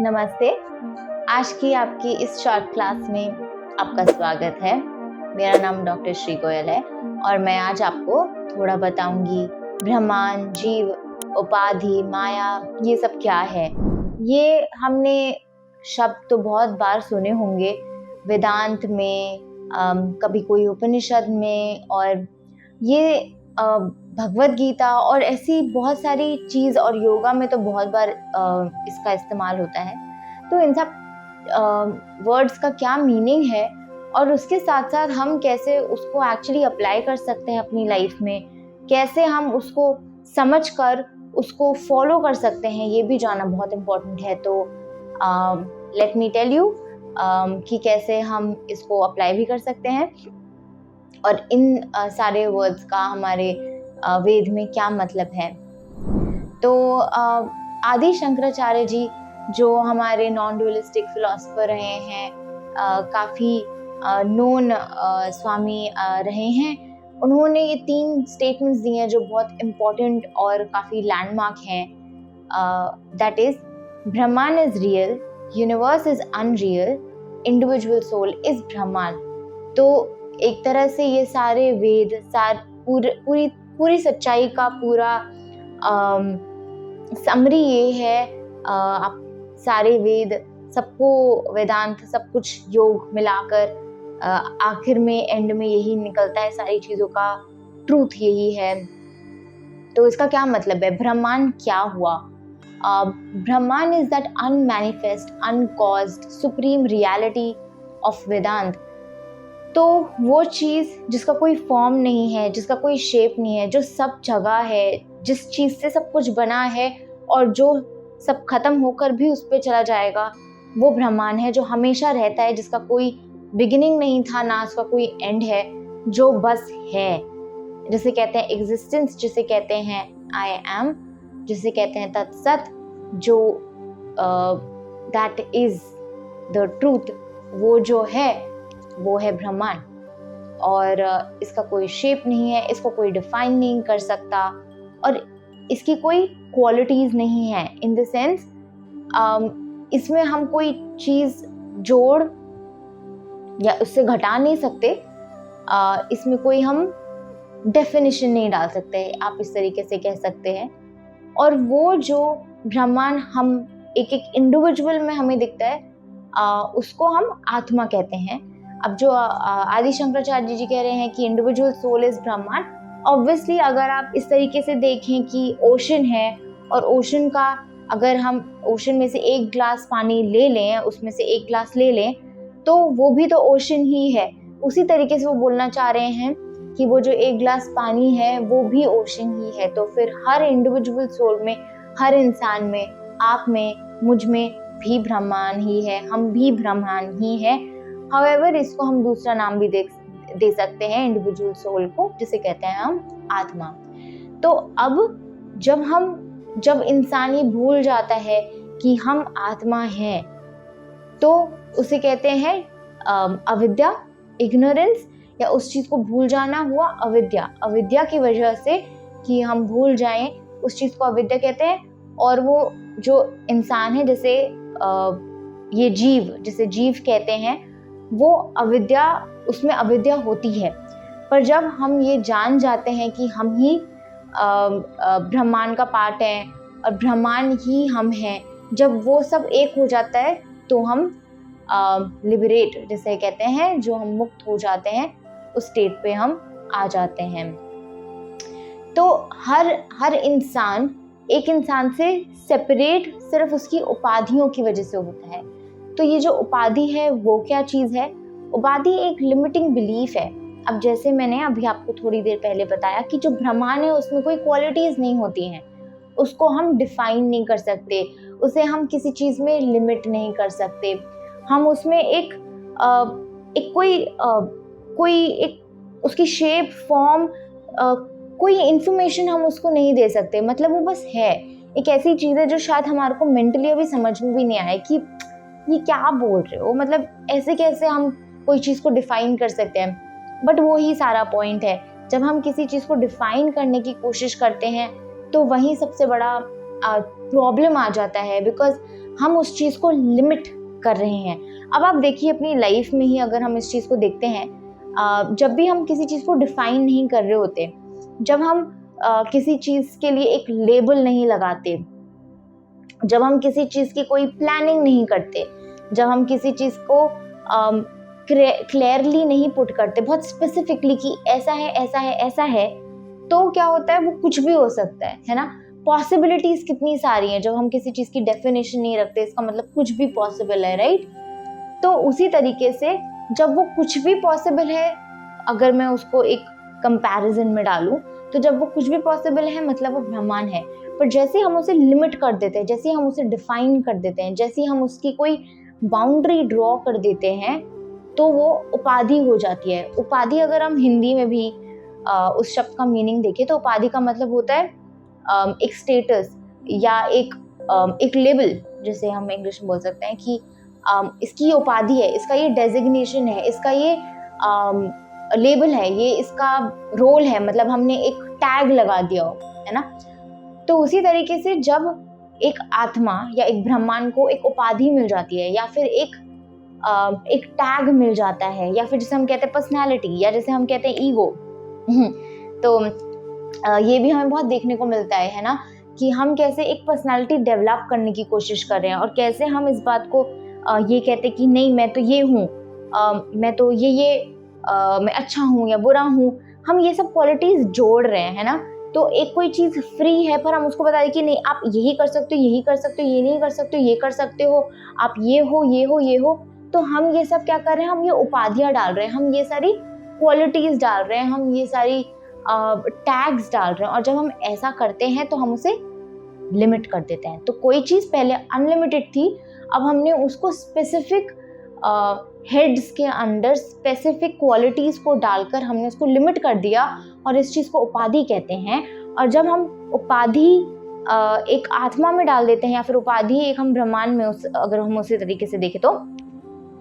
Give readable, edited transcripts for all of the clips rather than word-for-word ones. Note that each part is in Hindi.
नमस्ते। आज की आपकी इस शॉर्ट क्लास में आपका स्वागत है। मेरा नाम डॉक्टर श्री गोयल है और मैं आज आपको थोड़ा बताऊंगी ब्रह्मांड, जीव, उपाधि, माया ये सब क्या है। ये हमने शब्द तो बहुत बार सुने होंगे वेदांत में, कभी कोई उपनिषद में, और ये भगवत गीता और ऐसी बहुत सारी चीज़, और योगा में तो बहुत बार इसका इस्तेमाल होता है। तो इन सब वर्ड्स का क्या मीनिंग है और उसके साथ साथ हम कैसे उसको एक्चुअली अप्लाई कर सकते हैं अपनी लाइफ में, कैसे हम उसको समझकर उसको फॉलो कर सकते हैं, ये भी जानना बहुत इम्पोर्टेंट है। तो लेट मी टेल यू कि कैसे हम इसको अप्लाई भी कर सकते हैं और इन सारे वर्ड्स का हमारे वेद में क्या मतलब है। तो आदि शंकराचार्य जी जो हमारे नॉन ड्युअलिस्टिक फिलोसफर रहे हैं, काफ़ी नोन स्वामी रहे हैं, उन्होंने ये 3 स्टेटमेंट्स दिए हैं जो बहुत इम्पोर्टेंट और काफ़ी लैंडमार्क हैं। That is Brahmand is real, universe is unreal, individual soul is Brahmand. तो एक तरह से ये सारे वेद पूरी सच्चाई का पूरा समरी ये है। आप सारे वेद, सबको वेदांत, सब कुछ योग मिलाकर आखिर में एंड में यही निकलता है, सारी चीज़ों का ट्रूथ यही है। तो इसका क्या मतलब है, ब्रह्मांड क्या हुआ? ब्रह्मांड is that unmanifest, uncaused, supreme reality of Vedanta. तो वो चीज़ जिसका कोई फॉर्म नहीं है, जिसका कोई शेप नहीं है, जो सब जगह है, जिस चीज़ से सब कुछ बना है और जो सब खत्म होकर भी उस पर चला जाएगा, वो ब्रह्मांड है जो हमेशा रहता है, जिसका कोई बिगिनिंग नहीं था ना उसका कोई एंड है, जो बस है, जिसे कहते हैं एग्जिस्टेंस, जिसे कहते हैं आई एम, जिसे कहते हैं तत्सत, जो दैट इज द ट्रूथ, वो जो है वो है ब्रह्मांड। और इसका कोई शेप नहीं है, इसको कोई डिफाइन नहीं कर सकता और इसकी कोई क्वालिटीज़ नहीं है। इन द सेंस इसमें हम कोई चीज़ जोड़ या उससे घटा नहीं सकते, इसमें कोई हम डेफिनेशन नहीं डाल सकते, आप इस तरीके से कह सकते हैं। और वो जो ब्रह्मांड हम एक इंडिविजुअल में हमें दिखता है, उसको हम आत्मा कहते हैं। अब जो आदि शंकराचार्य जी कह रहे हैं कि इंडिविजुअल सोल इज ब्रह्मांड, ऑब्वियसली अगर आप इस तरीके से देखें कि ओशन है और ओशन का, अगर हम ओशन में से एक ग्लास पानी ले लें, उसमें से एक ग्लास ले लें, तो वो भी तो ओशन ही है। उसी तरीके से वो बोलना चाह रहे हैं कि वो जो एक ग्लास पानी है वो भी ओशन ही है। तो फिर हर इंडिविजुअल सोल में, हर इंसान में, आप में, मुझ में भी ब्रह्मांड ही है, हम भी ब्रह्मांड ही है। हाउएवर इसको हम दूसरा नाम भी दे सकते हैं इंडिविजुअल सोल को, जिसे कहते हैं हम आत्मा। तो अब जब इंसान ये भूल जाता है कि हम आत्मा हैं, तो उसे कहते हैं अविद्या, इग्नोरेंस, या उस चीज़ को भूल जाना हुआ अविद्या की वजह से कि हम भूल जाएं उस चीज़ को अविद्या कहते हैं। और वो जो इंसान है, जैसे ये जीव, जिसे जीव कहते हैं, वो अविद्या, उसमें अविद्या होती है। पर जब हम ये जान जाते हैं कि हम ही ब्रह्मांड का पार्ट हैं और ब्रह्मांड ही हम हैं, जब वो सब एक हो जाता है तो हम लिबरेट, जिसे कहते हैं, जो हम मुक्त हो जाते हैं, उस स्टेट पे हम आ जाते हैं। तो हर इंसान एक इंसान से सेपरेट सिर्फ उसकी उपाधियों की वजह से होता है। तो ये जो उपाधि है वो क्या चीज़ है? उपाधि एक लिमिटिंग बिलीफ है। अब जैसे मैंने अभी आपको थोड़ी देर पहले बताया कि जो ब्रह्मांड है उसमें कोई क्वालिटीज़ नहीं होती हैं, उसको हम डिफाइन नहीं कर सकते, उसे हम किसी चीज़ में लिमिट नहीं कर सकते, हम उसमें एक उसकी शेप, फॉर्म, कोई इन्फॉर्मेशन हम उसको नहीं दे सकते। मतलब वो बस है, एक ऐसी चीज़ है जो शायद हमारे को मेंटली अभी समझ में भी नहीं आया कि ये क्या बोल रहे हो, मतलब ऐसे कैसे हम कोई चीज़ को डिफाइन कर सकते हैं। बट वो ही सारा पॉइंट है, जब हम किसी चीज़ को डिफाइन करने की कोशिश करते हैं तो वही सबसे बड़ा प्रॉब्लम आ जाता है। बिकॉज हम उस चीज़ को लिमिट कर रहे हैं। अब आप देखिए अपनी लाइफ में ही अगर हम इस चीज़ को देखते हैं, जब भी हम किसी चीज़ को डिफाइन नहीं कर रहे होते, जब हम किसी चीज़ के लिए एक लेबल नहीं लगाते, जब हम किसी चीज़ की कोई प्लानिंग नहीं करते, जब हम किसी चीज़ को क्लियरली नहीं पुट करते, बहुत स्पेसिफिकली कि ऐसा है ऐसा है ऐसा है, तो क्या होता है, वो कुछ भी हो सकता है ना। पॉसिबिलिटीज कितनी सारी हैं। जब हम किसी चीज़ की डेफिनेशन नहीं रखते, इसका मतलब कुछ भी पॉसिबल है, राइट। तो उसी तरीके से जब वो कुछ भी पॉसिबल है, अगर मैं उसको एक कंपैरिजन में डालूं, तो जब वो कुछ भी पॉसिबल है मतलब वो ब्रह्मांड है। पर जैसे हम उसे लिमिट कर देते हैं, जैसे हम उसे डिफाइन कर देते हैं, जैसे हम उसकी कोई बाउंड्री ड्रॉ कर देते हैं, तो वो उपाधि हो जाती है। उपाधि अगर हम हिंदी में भी उस शब्द का मीनिंग देखें, तो उपाधि का मतलब होता है एक स्टेटस या एक लेबल, जैसे हम इंग्लिश में बोल सकते हैं कि इसकी ये उपाधि है, इसका ये डेजिग्नेशन है, इसका ये लेबल है, ये इसका रोल है, मतलब हमने एक टैग लगा दिया हो, है ना। तो उसी तरीके से जब एक आत्मा या एक ब्रह्मांड को एक उपाधि मिल जाती है, या फिर एक टैग मिल जाता है, या फिर जैसे हम कहते हैं पर्सनैलिटी, या जैसे हम कहते हैं ईगो, तो ये भी हमें बहुत देखने को मिलता है ना, कि हम कैसे एक पर्सनालिटी डेवलप करने की कोशिश कर रहे हैं, और कैसे हम इस बात को ये कहते हैं कि नहीं मैं तो ये हूँ, मैं तो ये मैं अच्छा हूँ या बुरा हूँ, हम ये सब क्वालिटीज जोड़ रहे हैं, है ना। तो एक कोई चीज़ फ्री है, पर हम उसको बता दें कि नहीं आप यही कर सकते हो, यही कर सकते हो, ये नहीं कर सकते हो, ये कर सकते हो, आप ये हो ये हो ये हो। तो हम ये सब क्या कर रहे हैं, हम ये उपाधियाँ डाल रहे हैं, हम ये सारी क्वालिटीज डाल रहे हैं, हम ये सारी टैग्स डाल रहे हैं। और जब हम ऐसा करते हैं तो हम उसे लिमिट कर देते हैं। तो कोई चीज़ पहले अनलिमिटेड थी, अब हमने उसको स्पेसिफिक हेड्स के अंडर स्पेसिफिक क्वालिटीज़ को डालकर हमने उसको लिमिट कर दिया, और इस चीज़ को उपाधि कहते हैं। और जब हम उपाधि एक आत्मा में डाल देते हैं, या फिर उपाधि एक हम ब्रह्मांड में अगर हम उसी तरीके से देखें, तो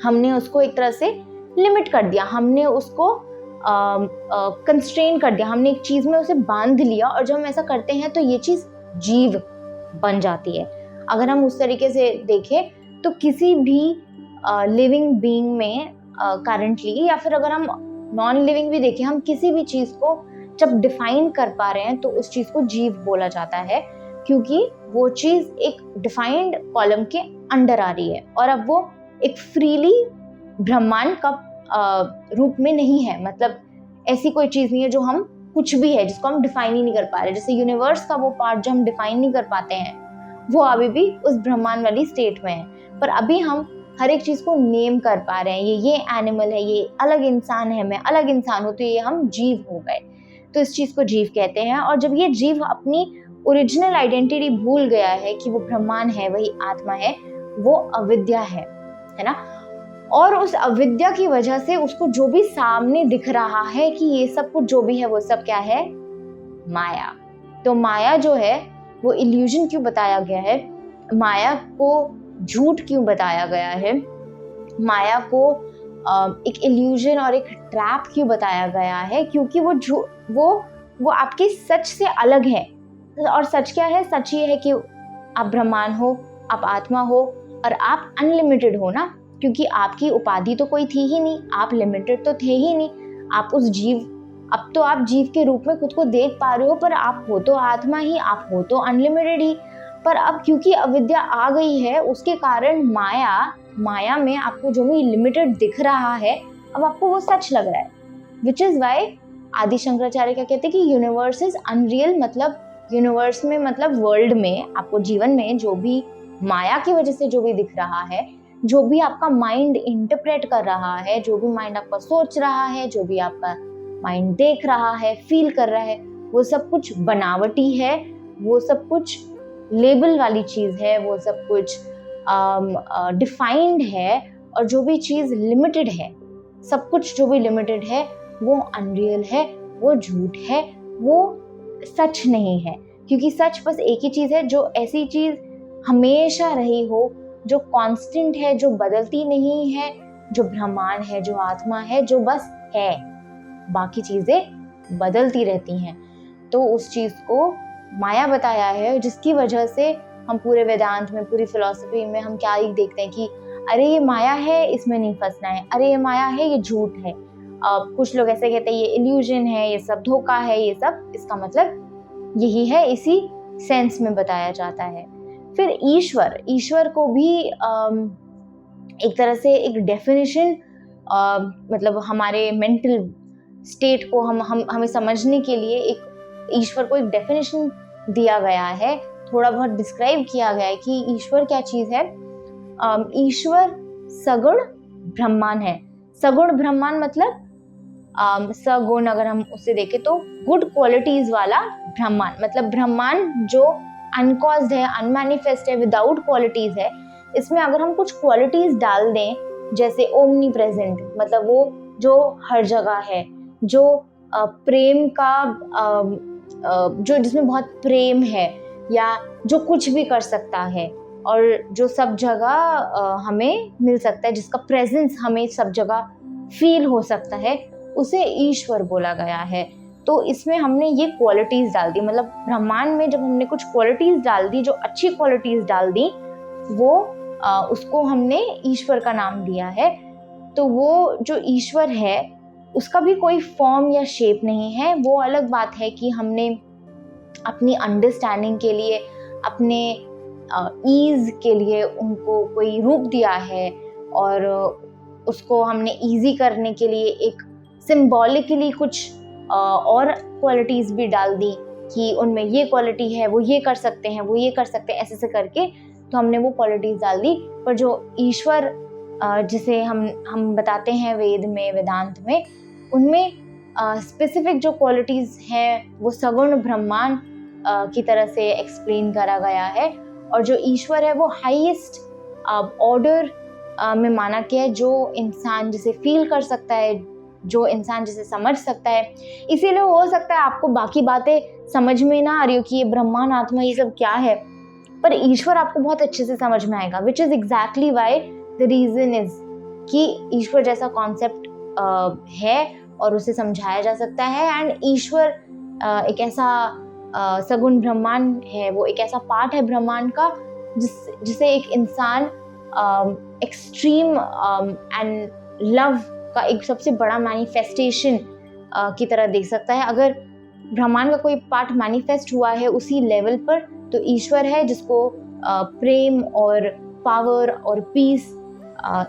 हमने उसको एक तरह से लिमिट कर दिया, हमने उसको कंस्ट्रेन कर दिया, हमने एक चीज़ में उसे बांध लिया। और जब हम ऐसा करते हैं तो ये चीज़ जीव बन जाती है। अगर हम उस तरीके से देखें तो किसी भी लिविंग बीइंग में करंटली, या फिर अगर हम नॉन लिविंग भी देखें, हम किसी भी चीज़ को जब डिफाइन कर पा रहे हैं तो उस चीज़ को जीव बोला जाता है, क्योंकि वो चीज़ एक डिफाइंड कॉलम के अंडर आ रही है, और अब वो एक फ्रीली ब्रह्मांड का रूप में नहीं है। मतलब ऐसी कोई चीज़ नहीं है जो हम कुछ भी है जिसको हम डिफाइन ही नहीं कर पा रहे। जैसे यूनिवर्स का वो पार्ट जो हम डिफाइन नहीं कर पाते हैं, वो अभी भी उस ब्रह्मांड वाली स्टेट में है। पर अभी हम हर एक चीज़ को नेम कर पा रहे हैं, ये एनिमल है, ये अलग इंसान है, मैं अलग इंसान हूँ, तो ये हम जीव हो गए। तो इस चीज़ को जीव कहते हैं। और जब ये जीव अपनी ओरिजिनल आइडेंटिटी भूल गया है कि वो ब्रह्मांड है, वही आत्मा है, वो अविद्या है ना। और उस अविद्या की वजह से उसको जो भी सामने दिख रहा है कि ये सब कुछ जो भी है, वो सब क्या है, माया। तो माया जो है वो इल्यूजन क्यों बताया गया है, माया को झूठ क्यों बताया गया है, माया को एक इल्यूजन और एक ट्रैप क्यों बताया गया है, क्योंकि वो आपके सच से अलग है। और सच क्या है, सच ये है कि आप ब्रह्मांड हो, आप आत्मा हो, और आप अनलिमिटेड हो ना, क्योंकि आपकी उपाधि तो कोई थी ही नहीं, आप लिमिटेड तो थे ही नहीं, आप उस जीव, अब तो आप जीव के रूप में खुद को देख पा रहे हो, पर आप हो तो आत्मा ही, आप हो तो अनलिमिटेड ही। पर अब क्योंकि अविद्या आ गई है, उसके कारण माया में आपको जो भी लिमिटेड दिख रहा है, अब आपको वो सच लग रहा है। विच इज वाई आदि शंकराचार्य क्या कहते हैं कि यूनिवर्स इज अनरियल। मतलब यूनिवर्स में, मतलब वर्ल्ड में, आपको जीवन में जो भी माया की वजह से जो भी दिख रहा है, जो भी आपका माइंड इंटरप्रेट कर रहा है, जो भी माइंड आपका सोच रहा है, जो भी आपका माइंड देख रहा है, फील कर रहा है, वो सब कुछ बनावटी है, वो सब कुछ लेबल वाली चीज़ है, वो सब कुछ डिफाइंड है। और जो भी चीज़ लिमिटेड है, सब कुछ जो भी लिमिटेड है, वो अनरियल है, वो झूठ है, वो सच नहीं है। क्योंकि सच बस एक ही चीज़ है, जो ऐसी चीज़ हमेशा रही हो, जो कांस्टेंट है, जो बदलती नहीं है, जो ब्रह्मांड है, जो आत्मा है, जो बस है। बाकी चीज़ें बदलती रहती हैं। तो उस चीज़ को माया बताया है, जिसकी वजह से हम पूरे वेदांत में, पूरी फिलॉसफी में हम क्या ही देखते हैं कि अरे ये माया है, इसमें नहीं फंसना है, अरे ये माया है, ये झूठ है। कुछ लोग ऐसे कहते हैं ये इल्यूजन है, ये सब धोखा है, ये सब इसका मतलब यही है, इसी सेंस में बताया जाता है। फिर ईश्वर को भी एक तरह से एक डेफिनेशन, मतलब हमारे मेंटल स्टेट को हमें समझने के लिए एक ईश्वर को एक डेफिनेशन दिया गया है, थोड़ा बहुत डिस्क्राइब किया गया है कि ईश्वर क्या चीज़ है। ईश्वर सगुण ब्रह्मांड है। सगुण ब्रह्मांड मतलब सगुण अगर हम उसे देखें तो गुड क्वालिटीज वाला ब्रह्मांड, मतलब ब्रह्मांड जो अनकॉज्ड है, अनमैनिफेस्ट है, विदाउट क्वालिटीज है। इसमें अगर हम कुछ क्वालिटीज डाल दें, जैसे ओमनी प्रेजेंट, मतलब वो जो हर जगह है, जो प्रेम का जो जिसमें बहुत प्रेम है, या जो कुछ भी कर सकता है और जो सब जगह हमें मिल सकता है, जिसका प्रेजेंस हमें सब जगह फील हो सकता है, उसे ईश्वर बोला गया है। तो इसमें हमने ये क्वालिटीज डाल दी, मतलब ब्रह्मांड में जब हमने कुछ क्वालिटीज डाल दी, जो अच्छी क्वालिटीज डाल दी, वो उसको हमने ईश्वर का नाम दिया है। तो वो जो ईश्वर है उसका भी कोई फॉर्म या शेप नहीं है। वो अलग बात है कि हमने अपनी अंडरस्टैंडिंग के लिए, अपने ईज के लिए उनको कोई रूप दिया है, और उसको हमने ईजी करने के लिए एक सिंबॉलिकली कुछ और क्वालिटीज भी डाल दी कि उनमें ये क्वालिटी है, वो ये कर सकते हैं, वो ये कर सकते हैं, ऐसे से करके तो हमने वो क्वालिटीज डाल दी। पर जो ईश्वर जिसे हम बताते हैं वेद में, वेदांत में, उनमें स्पेसिफिक जो क्वालिटीज हैं वो सगुण ब्रह्मांड की तरह से एक्सप्लेन करा गया है। और जो ईश्वर है वो हाईएस्ट ऑर्डर में माना गया है, जो इंसान जिसे फील कर सकता है, जो इंसान जिसे समझ सकता है। इसीलिए हो सकता है आपको बाकी बातें समझ में ना आ रही हो कि ये ब्रह्मांड, आत्मा, ये सब क्या है, पर ईश्वर आपको बहुत अच्छे से समझ में आएगा, which is exactly why the reason is कि ईश्वर जैसा कॉन्सेप्ट है और उसे समझाया जा सकता है। एंड ईश्वर एक ऐसा सगुण ब्रह्मांड है, वो एक ऐसा पार्ट है ब्रह्मांड का जिसे एक इंसान एक्सट्रीम एंड लव का एक सबसे बड़ा मैनिफेस्टेशन की तरह देख सकता है। अगर ब्रह्मांड का कोई पार्ट मैनिफेस्ट हुआ है उसी लेवल पर, तो ईश्वर है जिसको प्रेम और पावर और पीस,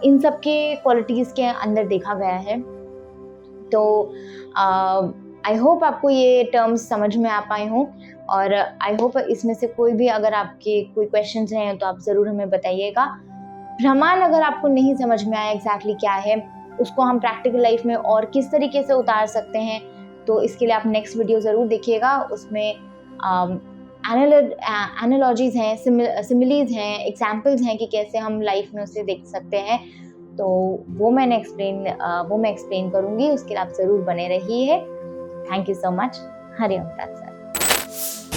इन सब के क्वालिटीज़ के अंदर देखा गया है। तो आई होप आपको ये टर्म्स समझ में आ पाए हों, और आई होप इसमें से कोई भी, अगर आपके कोई क्वेश्चंस हैं तो आप ज़रूर हमें बताइएगा। ब्रह्मांड अगर आपको नहीं समझ में आया एग्जैक्टली क्या है, उसको हम प्रैक्टिकल लाइफ में और किस तरीके से उतार सकते हैं, तो इसके लिए आप नेक्स्ट वीडियो ज़रूर देखिएगा। उसमें एनालॉजीज़ हैं, सिमिलीज़ हैं, एग्जाम्पल्स हैं कि कैसे हम लाइफ में उसे देख सकते हैं। तो वो मैं एक्सप्लेन करूँगी, उसके लिए आप ज़रूर बने रहिए। Thank you so much. Hari ओम तत्सत।